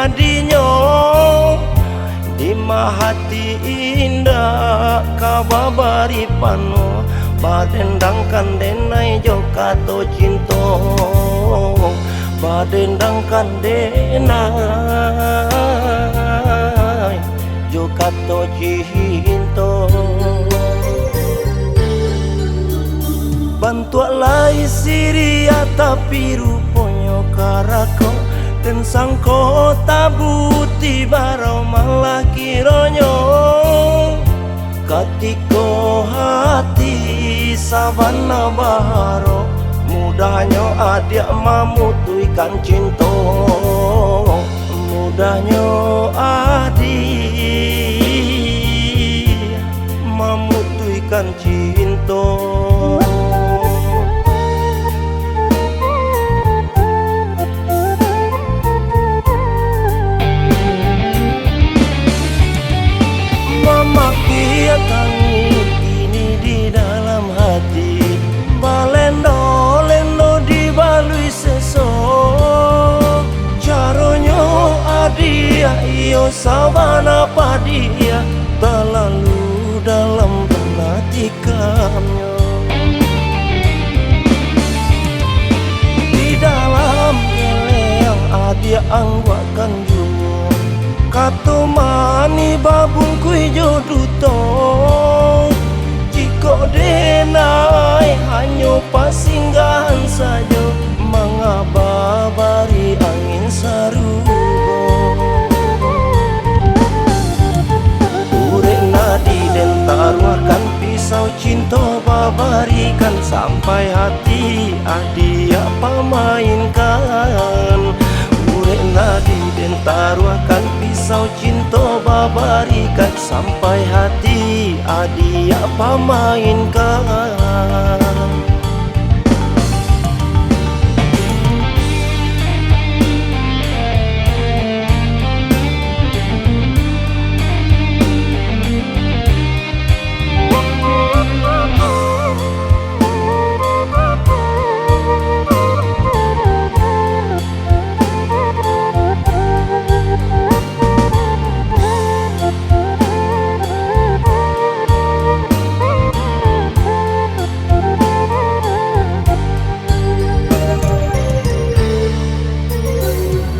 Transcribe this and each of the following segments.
nadinyo di mahati indah kababari pano badendangkan denai jokato cinto badendangkan denai jokato cinto bantualai siria tapi ruponyo karako dan sangko tabuti barau malah kironyo katiko hati sabana baharo mudahnya adik mamutuikan cinto mudahnya adik mamutuikan cinto tangi ini di dalam hati balendo lendo dibalui sesok caronyo adia iyo sabana padia terlalu dalam penatikannya di dalam geleang adia angguakan jungo kato mani babung kui joduto jiko denai hanyo pasinggahan saja mengabari angin sarugo urek nadi dan taruhkan pisau cinta babarikan sampai hati adia pamainkan urek nadi dan taruhkan pisau cinta babarikan sampai hati adia pamainkan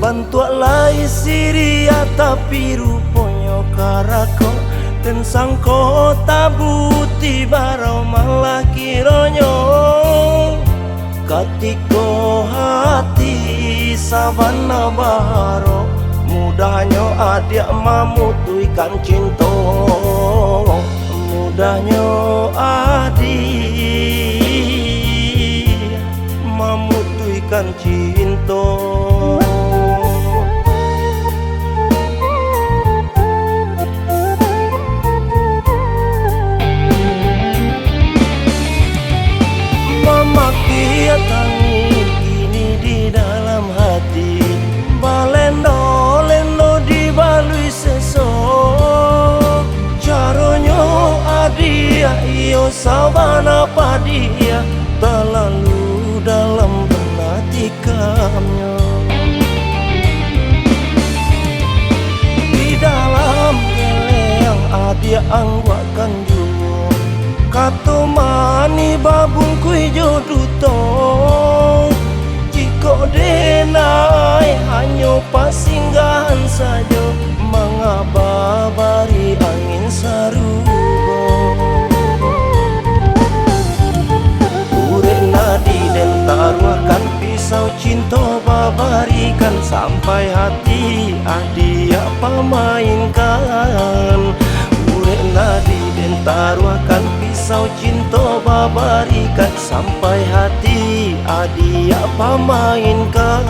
bantualai siria tapi ruponyo karako dan sangko tabuti barau malah kironyo katiko hati sabana baharo mudahnya adik mamutuikan cinto mudahnya adik mamutuikan cinto tangi ini di dalam hati balendo lendo dibalui sesok caronyo adia iyo sabana padia terlalu dalam penatikannya di dalam geleang adia angguakan jungo kato mani babung kui joduto jiko denai hanyo pasinggahan saja mengabari angin sarugo urek nadi dan taruhkan pisau cinta babarikan sampai hati adia pamainkan urek nadi dan taruhkan pisau cinta babarikan sampai hati adia pamainkan